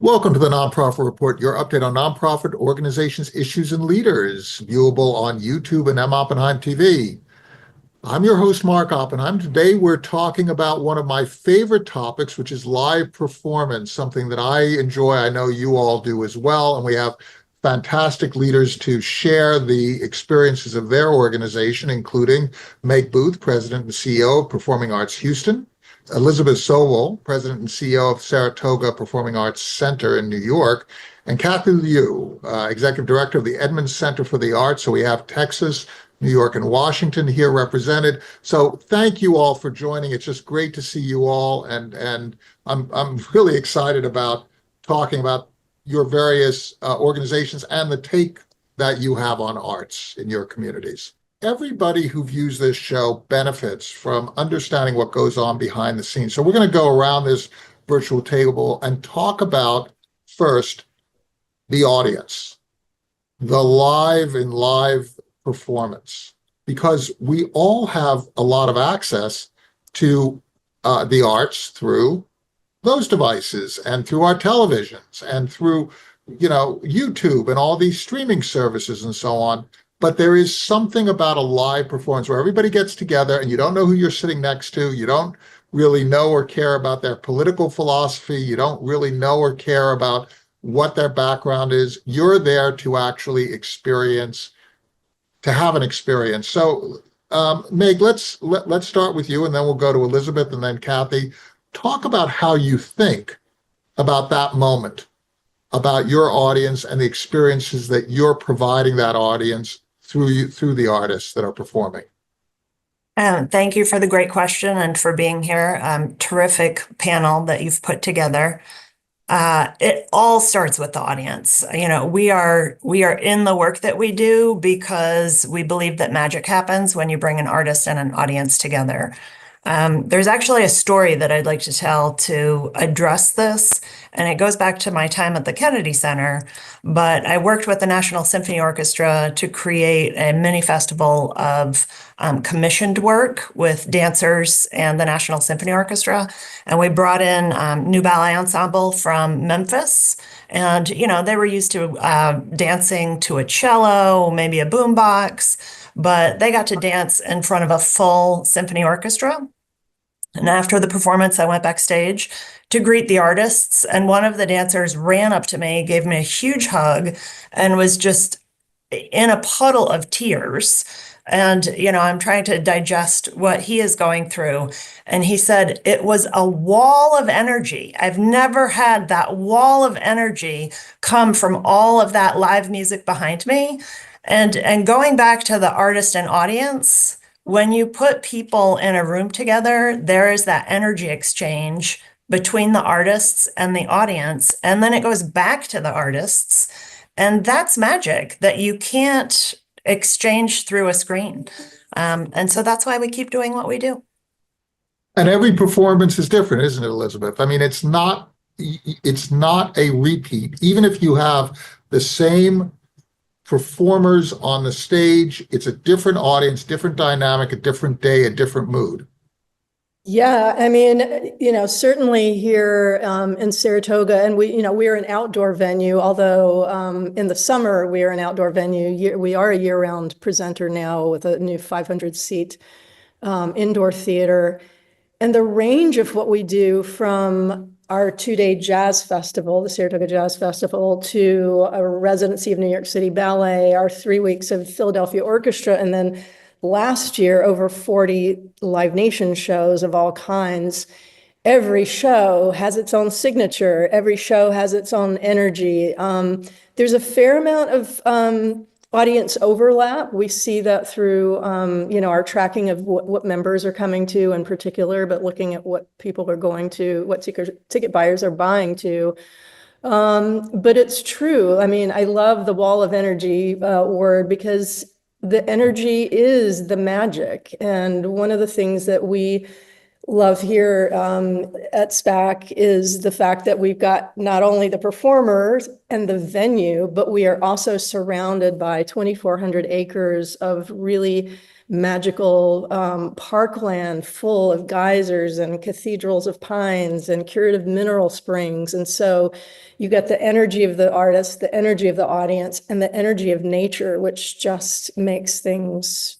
Welcome to the Nonprofit Report, your update on nonprofit organizations, issues, and leaders, viewable on YouTube and M. Oppenheim TV. I'm your host, Mark Oppenheim. Today, we're talking about one of my favorite topics, which is live performance, something that I enjoy. I know you all do as well. And we have fantastic leaders to share the experiences of their organization, including Meg Booth, President and CEO of Performing Arts Houston, Elizabeth Sobol, President and CEO of Saratoga Performing Arts Center in New York, and Kathy Liu, Executive Director of the Edmonds Center for the Arts. So we have Texas, New York, and Washington here represented. So thank you all for joining. It's just great to see you all, and I'm really excited about talking about your various organizations and the take that you have on arts in your communities. Everybody who views this show benefits from understanding what goes on behind the scenes. So we're going to go around this virtual table and talk about, first, the audience, the live performance, because we all have a lot of access to the arts through those devices and through our televisions and through, YouTube and all these streaming services and so on. But there is something about a live performance where everybody gets together and you don't know who you're sitting next to. You don't really know or care about their political philosophy. You don't really know or care about what their background is. You're there to actually experience, to have an experience. So, Meg, let's start with you, and then we'll go to Elizabeth and then Kathy. Talk about how you think about that moment, about your audience and the experiences that you're providing that audience through the artists that are performing. Thank you for the great question and for being here. Terrific panel that you've put together. It all starts with the audience. We are in the work that we do because we believe that magic happens when you bring an artist and an audience together. There's actually a story that I'd like to tell to address this, and it goes back to my time at the Kennedy Center, but I worked with the National Symphony Orchestra to create a mini festival of commissioned work with dancers and the National Symphony Orchestra, and we brought in new ballet ensemble from Memphis, and they were used to dancing to a cello, maybe a boombox, but they got to dance in front of a full symphony orchestra. And after the performance, I went backstage to greet the artists, and one of the dancers ran up to me, gave me a huge hug, and was just in a puddle of tears. And, I'm trying to digest what he is going through. And he said, it was a wall of energy. I've never had that wall of energy come from all of that live music behind me. And going back to the artist and audience, when you put people in a room together, there is that energy exchange between the artists and the audience, and then it goes back to the artists. And that's magic that you can't exchange through a screen. And so that's why we keep doing what we do. And every performance is different, isn't it, Elizabeth? I mean, it's not a repeat. Even if you have the same performers on the stage, it's a different audience, different dynamic, a different day, a different mood. Yeah, I mean, certainly here in Saratoga, and we're an outdoor venue, although in the summer we are an outdoor venue. We are a year-round presenter now with a new 500-seat indoor theater. And the range of what we do, from our 2-day jazz festival, the Saratoga Jazz Festival, to a residency of New York City Ballet, our 3 weeks of Philadelphia Orchestra, and then last year, over 40 Live Nation shows of all kinds. Every show has its own signature. Every show has its own energy. There's a fair amount of audience overlap. We see that through, our tracking of what members are coming to in particular, but looking at what people are going to, what ticket buyers are buying to. But it's true. I mean, I love the wall of energy word, because the energy is the magic. And one of the things that we love here at SPAC is the fact that we've got not only the performers and the venue, but we are also surrounded by 2,400 acres of really magical parkland full of geysers and cathedrals of pines and curative mineral springs. And so you got the energy of the artist, the energy of the audience, and the energy of nature, which just makes things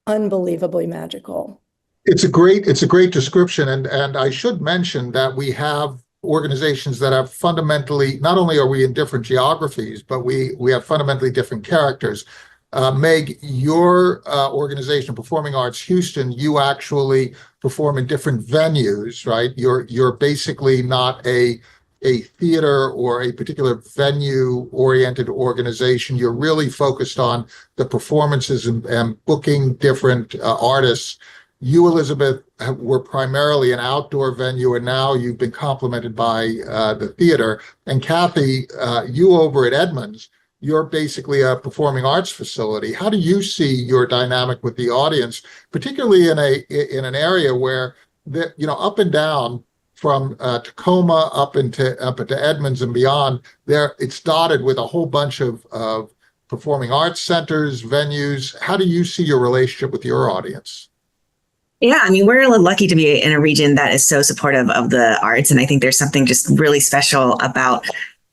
unbelievably magical. It's a great description, and I should mention that we have organizations that have fundamentally, not only are we in different geographies, but we have fundamentally different characters. Meg, your organization, Performing Arts Houston, you actually perform in different venues, right? You're basically not a theater or a particular venue-oriented organization. You're really focused on the performances and booking different artists. You, Elizabeth, were primarily an outdoor venue, and now you've been complemented by the theater. And Kathy, you over at Edmonds, you're basically a performing arts facility. How do you see your dynamic with the audience, particularly in an area where up and down from Tacoma up into Edmonds and beyond, it's dotted with a whole bunch of performing arts centers, venues. How do you see your relationship with your audience? Yeah, I mean, we're lucky to be in a region that is so supportive of the arts. And I think there's something just really special about,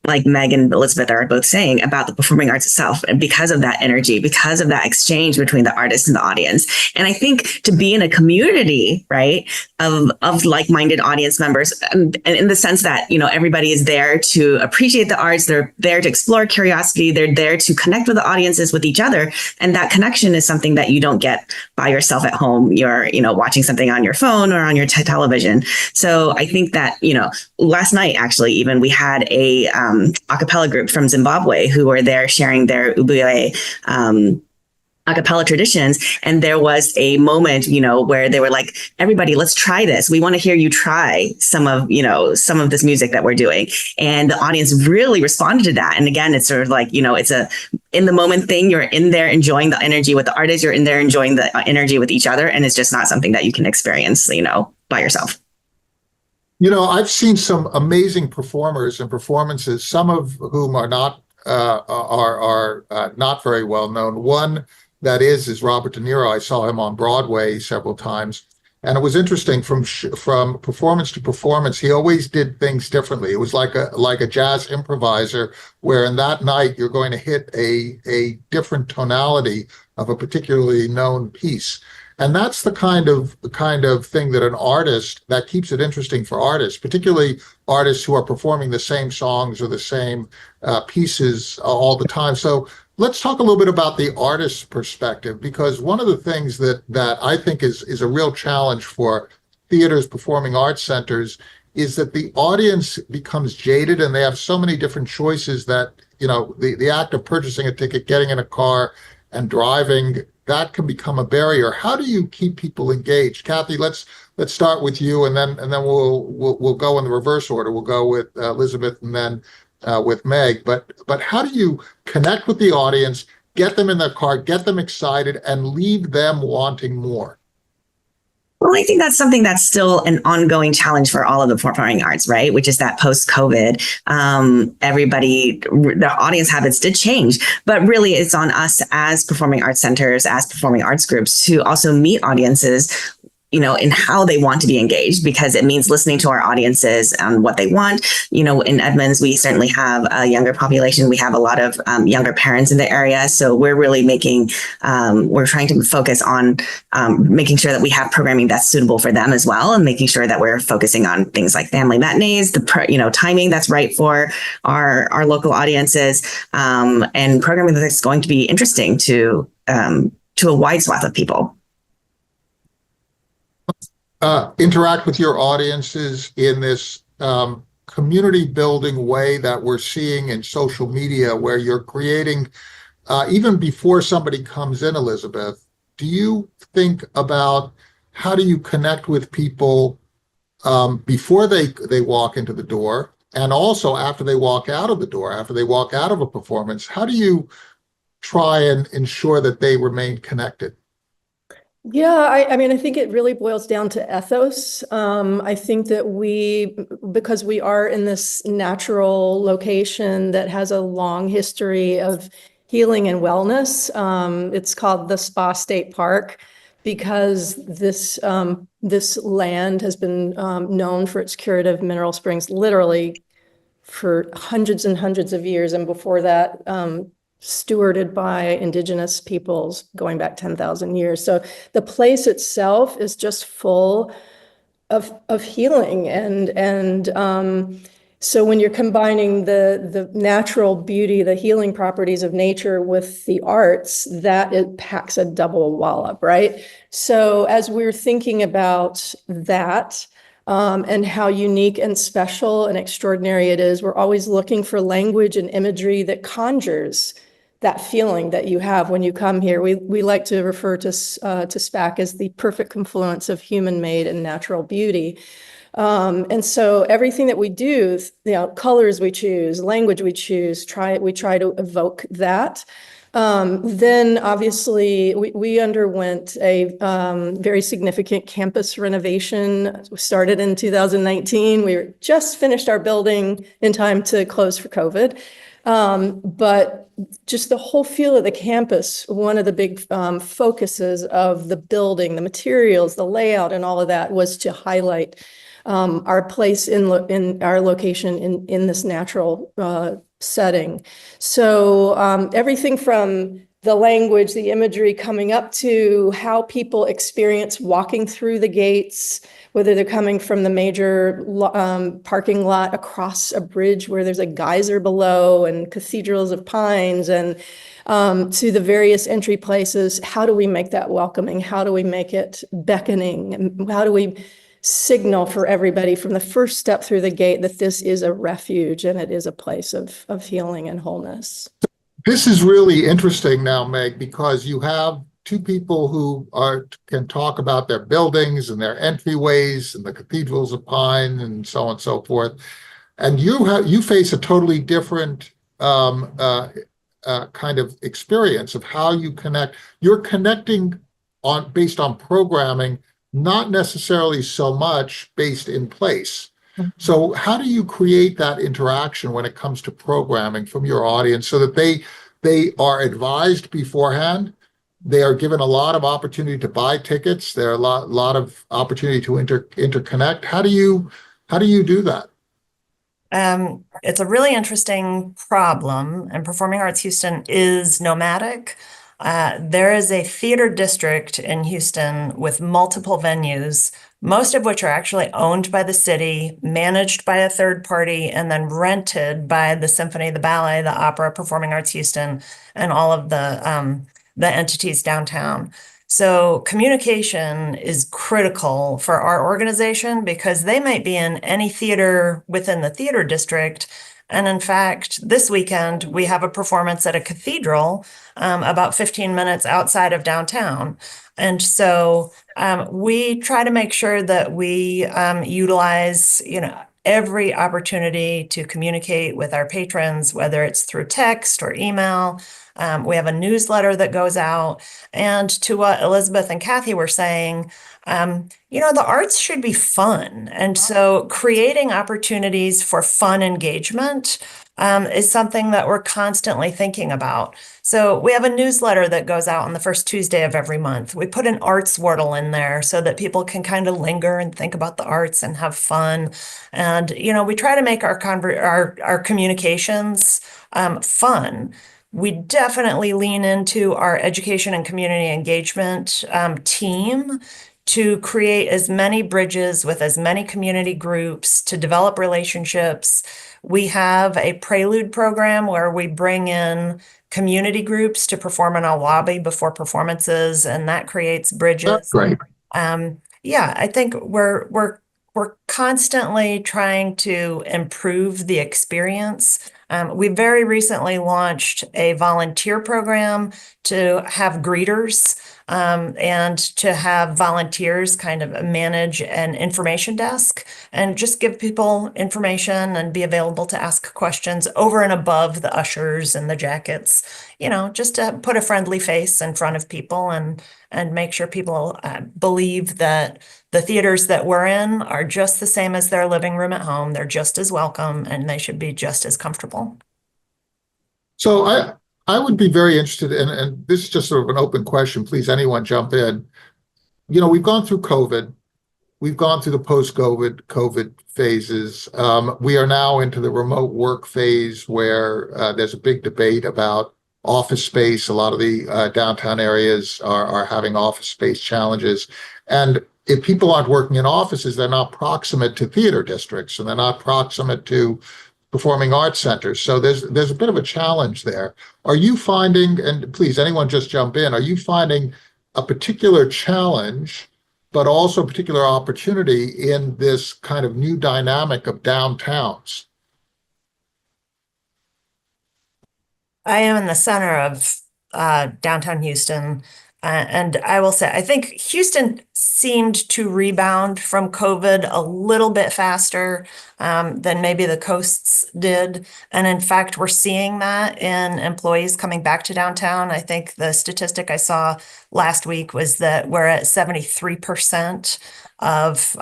like Meg and Elizabeth are both saying, about the performing arts itself, and because of that energy, because of that exchange between the artist and the audience. And I think to be in a community, right, of like-minded audience members, and in the sense that, everybody is there to appreciate the arts, they're there to explore curiosity, they're there to connect with the audiences, with each other. And that connection is something that you don't get by yourself at home. You're, watching something on your phone or on your television. So I think that, last night, actually, even we had a cappella group from Zimbabwe who were there sharing their Ubuye a cappella traditions. And there was a moment, where they were like, everybody, let's try this. We want to hear you try some of this music that we're doing. And the audience really responded to that. And again, it's sort of like, it's a in the moment thing. You're in there enjoying the energy with the artist. You're in there enjoying the energy with each other. And it's just not something that you can experience, by yourself. I've seen some amazing performers and performances, some of whom are not not very well known. One that is Robert De Niro. I saw him on Broadway several times, and it was interesting from performance to performance. He always did things differently. It was like a jazz improviser, where in that night you're going to hit a different tonality of a particularly known piece. And that's the kind of thing that an artist, that keeps it interesting for artists, particularly artists who are performing the same songs or the same pieces all the time. So let's talk a little bit about the artist's perspective, because one of the things that I think is a real challenge for theaters, performing arts centers, is that the audience becomes jaded and they have so many different choices that, the act of purchasing a ticket, getting in a car and driving, that can become a barrier. How do you keep people engaged? Kathy, let's start with you, and then we'll go in the reverse order. We'll go with Elizabeth and then with Meg. But how do you connect with the audience, get them in their car, get them excited, and leave them wanting more? Well, I think that's something that's still an ongoing challenge for all of the performing arts, right? Which is that post-COVID, the audience habits did change, but really it's on us as performing arts centers, as performing arts groups, to also meet audiences, in how they want to be engaged, because it means listening to our audiences and what they want. In Edmonds, we certainly have a younger population. We have a lot of younger parents in the area. So we're really we're trying to focus on making sure that we have programming that's suitable for them as well, and making sure that we're focusing on things like family matinees, timing that's right for our local audiences, and programming that's going to be interesting to a wide swath of people. Interact with your audiences in this community building way that we're seeing in social media, where you're creating, even before somebody comes in, Elizabeth, do you think about how do you connect with people before they walk into the door, and also after they walk out of the door, after they walk out of a performance? How do you try and ensure that they remain connected? Yeah, I mean, I think it really boils down to ethos. I think that because we are in this natural location that has a long history of healing and wellness, it's called the Spa State Park because this land has been known for its curative mineral springs literally for hundreds and hundreds of years, and before that, stewarded by indigenous peoples going back 10,000 years. So the place itself is just full of healing and so when you're combining the natural beauty, the healing properties of nature with the arts, that it packs a double wallop, right? So as we're thinking about that, and how unique and special and extraordinary it is, we're always looking for language and imagery that conjures that feeling that you have when you come here. We like to refer to SPAC as the perfect confluence of human-made and natural beauty. And so everything that we do, colors we choose, language we choose, we try to evoke that. Then obviously we underwent a very significant campus renovation. We started in 2019. We just finished our building in time to close for COVID. But just the whole feel of the campus, one of the big focuses of the building, the materials, the layout, and all of that was to highlight our place in our location in this natural setting. So everything from the language, the imagery coming up to how people experience walking through the gates, whether they're coming from the major parking lot across a bridge where there's a geyser below and cathedrals of pines, and to the various entry places. How do we make that welcoming? How do we make it beckoning? And how do we signal for everybody from the first step through the gate that this is a refuge and it is a place of healing and wholeness? This is really interesting now, Meg, because you have two people who can talk about their buildings and their entryways and the cathedrals of pine and so on and so forth. And you face a totally different kind of experience of how you connect. You're connecting based on programming, not necessarily so much based in place. So how do you create that interaction when it comes to programming from your audience so that they are advised beforehand? They are given a lot of opportunity to buy tickets. There are a lot of opportunity to interconnect. How do you do that? It's a really interesting problem, and Performing Arts Houston is nomadic. There is a theater district in Houston with multiple venues, most of which are actually owned by the city, managed by a third party, and then rented by the symphony, the ballet, the opera, Performing Arts Houston, and all of the entities downtown. So communication is critical for our organization because they might be in any theater within the theater district. And in fact, this weekend, we have a performance at a cathedral about 15 minutes outside of downtown. And so we try to make sure that we utilize, every opportunity to communicate with our patrons, whether it's through text or email. We have a newsletter that goes out. And to what Elizabeth and Kathy were saying, the arts should be fun. And so creating opportunities for fun engagement is something that we're constantly thinking about. So we have a newsletter that goes out on the first Tuesday of every month. We put an arts wordle in there so that people can kind of linger and think about the arts and have fun. And, we try to make our communications fun. We definitely lean into our education and community engagement team to create as many bridges with as many community groups to develop relationships. We have a prelude program where we bring in community groups to perform in our lobby before performances, and that creates bridges. That's great. I think we're constantly trying to improve the experience. We very recently launched a volunteer program to have greeters and to have volunteers kind of manage an information desk and just give people information and be available to ask questions over and above the ushers and the jackets, just to put a friendly face in front of people and make sure people believe that the theaters that we're in are just the same as their living room at home. They're just as welcome and they should be just as comfortable. So I would be very interested in, and this is just sort of an open question, please, anyone jump in. We've gone through COVID. We've gone through the post-COVID phases. We are now into the remote work phase where there's a big debate about office space. A lot of the downtown areas are having office space challenges. And if people aren't working in offices, they're not proximate to theater districts and they're not proximate to performing arts centers. So there's a bit of a challenge there. Are you finding, and please, anyone just jump in, are you finding a particular challenge, but also a particular opportunity in this kind of new dynamic of downtowns? I am in the center of downtown Houston. And I will say, I think Houston seemed to rebound from COVID a little bit faster than maybe the coasts did. And in fact, we're seeing that in employees coming back to downtown. I think the statistic I saw last week was that we're at 73% of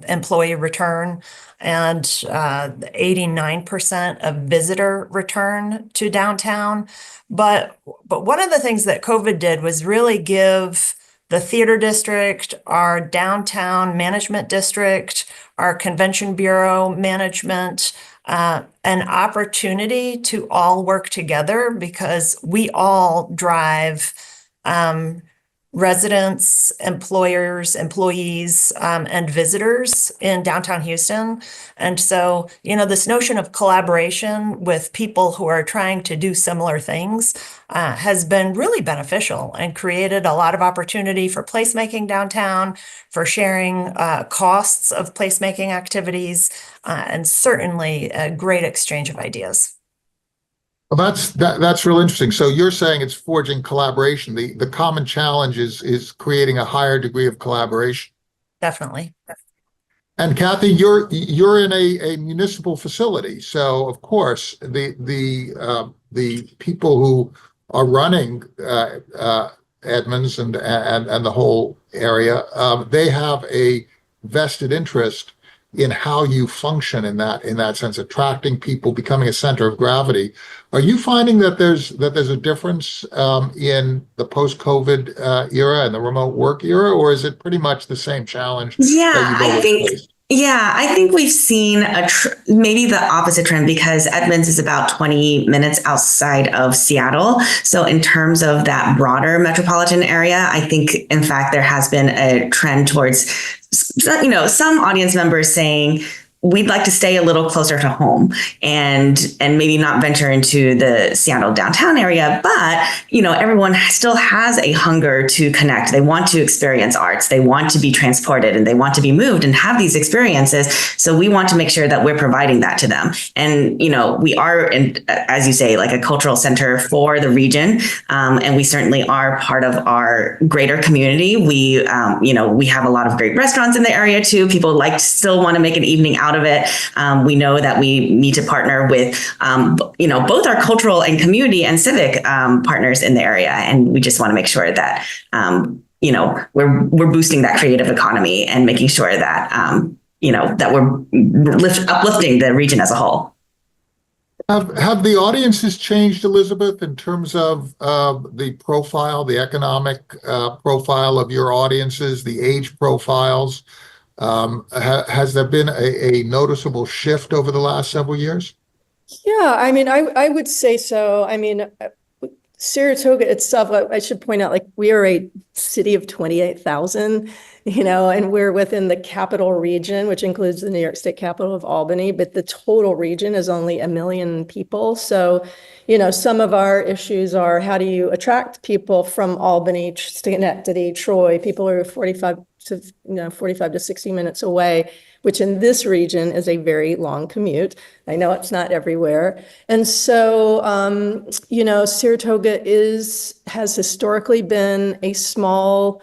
employee return and 89% of visitor return to downtown. But one of the things that COVID did was really give the theater district, our downtown management district, our convention bureau management, an opportunity to all work together because we all drive residents, employers, employees, and visitors in downtown Houston. And so, this notion of collaboration with people who are trying to do similar things has been really beneficial and created a lot of opportunity for placemaking downtown, for sharing costs of placemaking activities, and certainly a great exchange of ideas. Well, that's real interesting. So you're saying it's forging collaboration. The common challenge is creating a higher degree of collaboration. Definitely. And Kathy, you're in a municipal facility, so of course the people who are running Edmonds and the whole area, they have a vested interest in how you function in that sense, attracting people, becoming a center of gravity. Are you finding that there's a difference in the post-COVID era and the remote work era, or is it pretty much the same challenge that you've always faced? I think we've seen maybe the opposite trend because Edmonds is about 20 minutes outside of Seattle. So in terms of that broader metropolitan area, I think, in fact, there has been a trend towards, some audience members saying, we'd like to stay a little closer to home and maybe not venture into the Seattle downtown area, but everyone still has a hunger to connect. They want to experience arts. They want to be transported and they want to be moved and have these experiences. So we want to make sure that we're providing that to them. And we are, as you say, like a cultural center for the region, and we certainly are part of our greater community. We have a lot of great restaurants in the area too. People still want to make an evening out of it. We know that we need to partner with, both our cultural and community and civic partners in the area. And we just want to make sure that, we're boosting that creative economy and making sure that, that we're uplifting the region as a whole. Have the audiences changed, Elizabeth, in terms of the profile, the economic profile of your audiences, the age profiles? Has there been a noticeable shift over the last several years? Yeah, I would say so. Saratoga itself, I should point out, we are a city of 28,000, and we're within the capital region, which includes the New York State capital of Albany, but the total region is only 1 million people. So, some of our issues are how do you attract people from Albany, Schenectady, Troy, people who are 45 to 45 to 60 minutes away, which in this region is a very long commute. I know it's not everywhere. And so, Saratoga has historically been a small,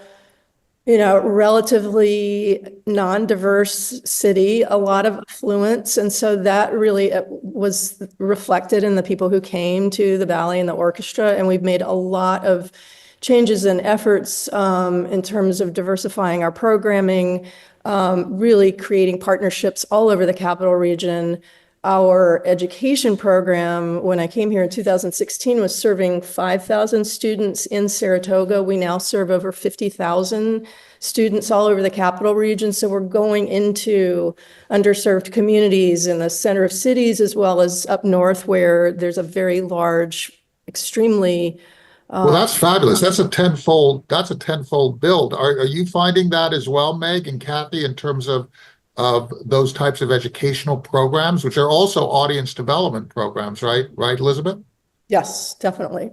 relatively non-diverse city, a lot of affluence. And so that really was reflected in the people who came to the ballet and the orchestra. And we've made a lot of changes and efforts in terms of diversifying our programming, really creating partnerships all over the capital region. Our education program, when I came here in 2016, was serving 5,000 students in Saratoga. We now serve over 50,000 students all over the capital region. So we're going into underserved communities in the center of cities, as well as up north, where there's a very large, extremely Well, that's fabulous. That's a tenfold build. Are you finding that as well, Meg and Kathy, in terms of those types of educational programs, which are also audience development programs, right? Right, Elizabeth? Yes, definitely.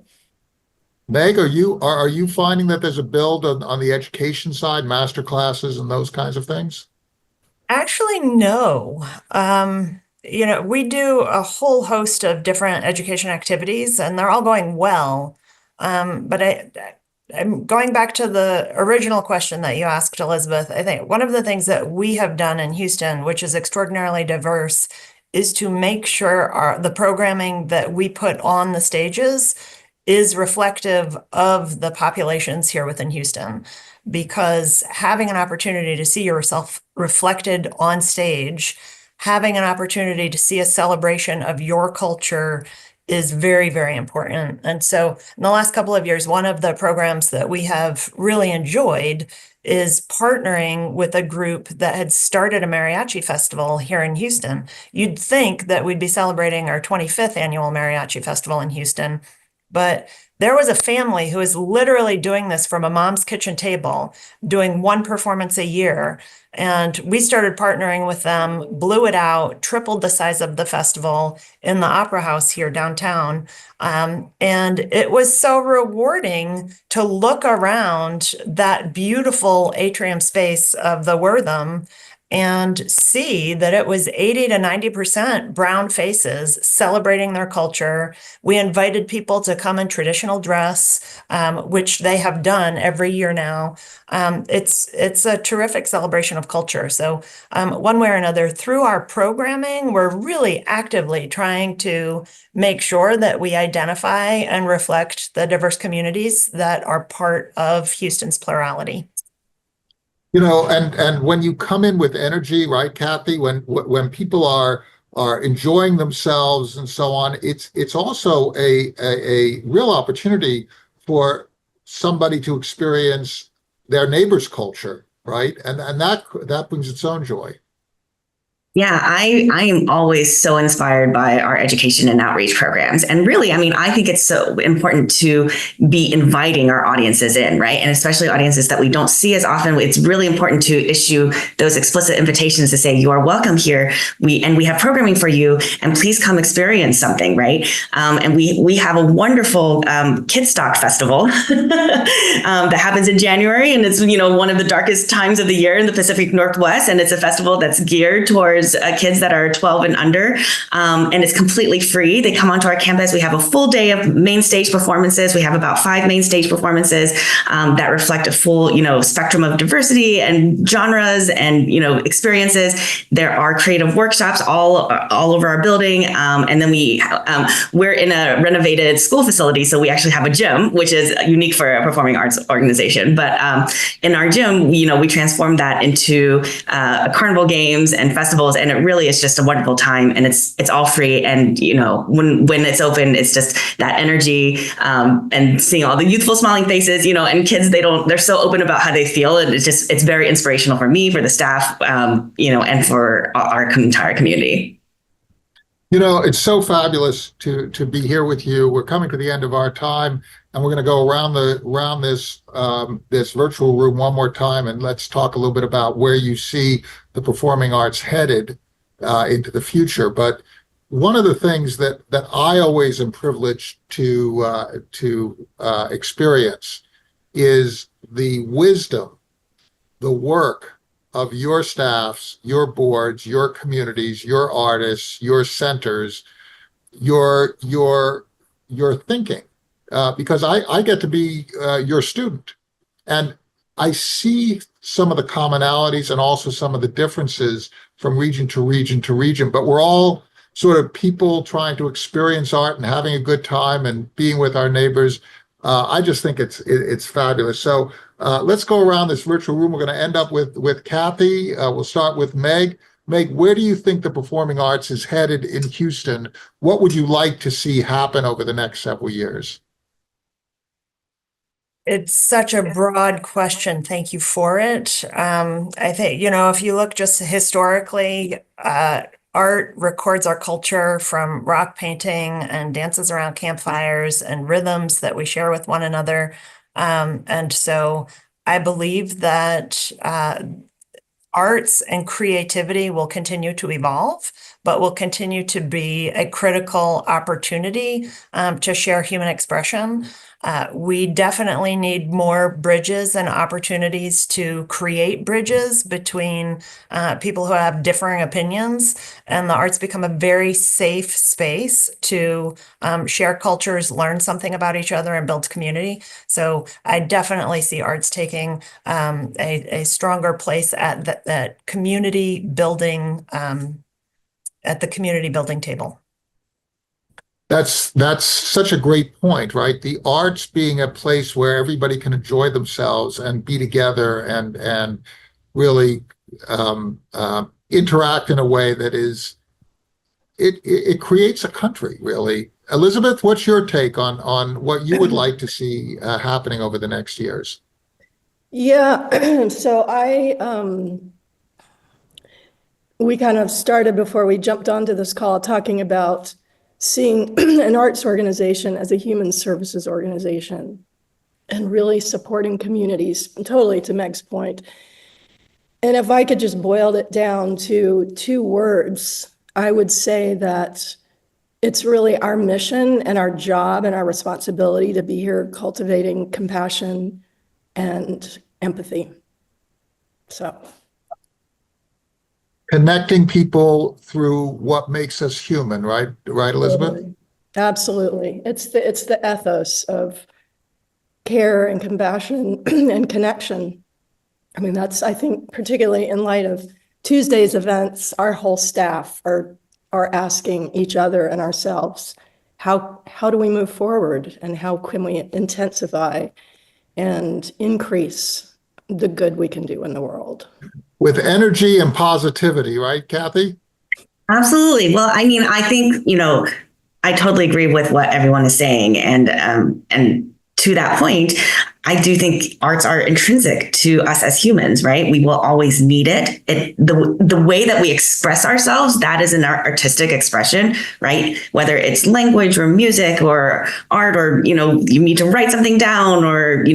Meg, are you finding that there's a build on the education side, master classes and those kinds of things? Actually, no. We do a whole host of different education activities, and they're all going well. But I'm going back to the original question that you asked, Elizabeth. I think one of the things that we have done in Houston, which is extraordinarily diverse, is to make sure the programming that we put on the stages is reflective of the populations here within Houston. Because having an opportunity to see yourself reflected on stage, having an opportunity to see a celebration of your culture is very, very important. And so in the last couple of years, one of the programs that we have really enjoyed is partnering with a group that had started a mariachi festival here in Houston. You'd think that we'd be celebrating our 25th annual mariachi festival in Houston, but there was a family who is literally doing this from a mom's kitchen table, doing one performance a year. And we started partnering with them, blew it out, tripled the size of the festival in the Opera House here downtown. And it was so rewarding to look around that beautiful atrium space of the Wortham and see that it was 80 to 90% brown faces celebrating their culture. We invited people to come in traditional dress, which they have done every year now. It's a terrific celebration of culture. So one way or another, through our programming, we're really actively trying to make sure that we identify and reflect the diverse communities that are part of Houston's plurality. And when you come in with energy, right, Kathy, when people are enjoying themselves and so on, it's also a real opportunity for somebody to experience their neighbor's culture, right? And that brings its own joy. Yeah, I am always so inspired by our education and outreach programs. And really, I think it's so important to be inviting our audiences in, right? And especially audiences that we don't see as often. It's really important to issue those explicit invitations to say, you are welcome here. We have programming for you, and please come experience something, right? And we have a wonderful Kidstock Festival that happens in January. And it's, one of the darkest times of the year in the Pacific Northwest. And it's a festival that's geared towards kids that are 12 and under, and it's completely free. They come onto our campus. We have a full day of main stage performances. We have about 5 main stage performances that reflect a full, spectrum of diversity and genres and, experiences. There are creative workshops all over our building, and then we're in a renovated school facility, so we actually have a gym, which is unique for a performing arts organization. But in our gym, we transformed that into carnival games and festivals. And it really is just a wonderful time, and it's all free. And when it's open, it's just that energy and seeing all the youthful smiling faces. And kids, they're so open about how they feel, and it's very inspirational for me, for the staff, and for our entire community. It's so fabulous to be here with you. We're coming to the end of our time, and we're going to go around this virtual room one more time, and let's talk a little bit about where you see the performing arts headed into the future. But one of the things that I always am privileged to experience is the wisdom the work of your staffs, your boards, your communities, your artists, your centers, your thinking, because I get to be your student, and I see some of the commonalities and also some of the differences from region to region to region. But we're all sort of people trying to experience art and having a good time and being with our neighbors. I just think it's fabulous. So let's go around this virtual room. We're going to end up with Kathy. We'll start with Meg. Meg, where do you think the performing arts is headed in Houston? What would you like to see happen over the next several years? It's such a broad question. Thank you for it. I think, if you look just historically, art records our culture from rock painting and dances around campfires and rhythms that we share with one another. And so I believe that arts and creativity will continue to evolve, but will continue to be a critical opportunity to share human expression. We definitely need more bridges and opportunities to create bridges between people who have differing opinions, and the arts become a very safe space to share cultures, learn something about each other, and build community. So I definitely see arts taking a stronger place at that community building, at the community building table. That's such a great point, right? The arts being a place where everybody can enjoy themselves and be together and really interact in a way that is it creates a country, really. Elizabeth, what's your take on what you would like to see happening over the next years? Yeah, so we kind of started before we jumped onto this call talking about seeing an arts organization as a human services organization and really supporting communities, totally to Meg's point. And if I could just boil it down to 2 words, I would say that it's really our mission and our job and our responsibility to be here cultivating compassion and empathy. So Connecting people through what makes us human, right? Right, Elizabeth? absolutely. It's the ethos of care and compassion and connection. I mean, that's, I think, particularly in light of Tuesday's events, our whole staff are asking each other and ourselves, how do we move forward, and how can we intensify and increase the good we can do in the world? With energy and positivity, right, Kathy? Absolutely. Well, I mean, I think, I totally agree with what everyone is saying. And to that point, I do think arts are intrinsic to us as humans, right? We will always need it. The way that we express ourselves, that is an artistic expression, right? Whether it's language or music or art, or, you need to write something down, or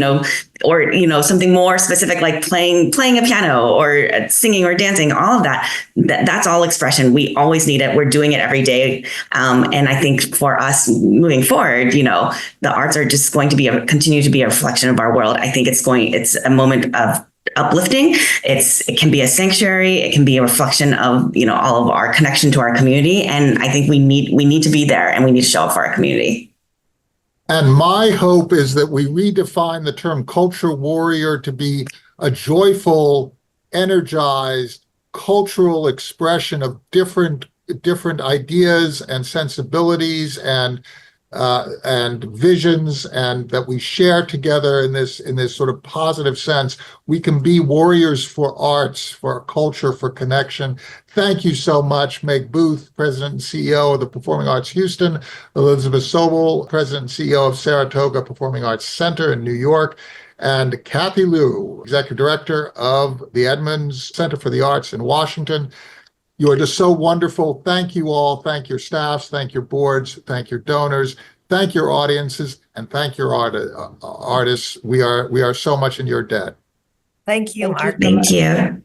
something more specific like playing a piano or singing or dancing, all of that's all expression. We always need it. We're doing it every day. And I think for us moving forward, the arts are just going to continue to be a reflection of our world. I think it's a moment of uplifting. It can be a sanctuary. It can be a reflection of, all of our connection to our community. And I think we need to be there, and we need to show up for our community. And my hope is that we redefine the term culture warrior to be a joyful, energized, cultural expression of different ideas and sensibilities and visions, and that we share together in this sort of positive sense. We can be warriors for arts, for culture, for connection. Thank you so much, Meg Booth, President and CEO of the Performing Arts Houston, Elizabeth Sobol, President and CEO of Saratoga Performing Arts Center in New York, and Kathy Liu, Executive Director of the Edmonds Center for the Arts in Washington. You are just so wonderful. Thank you all. Thank your staffs. Thank your boards. Thank your donors. Thank your audiences, and thank your artists. We are so much in your debt. Thank you, Mark. Thank you.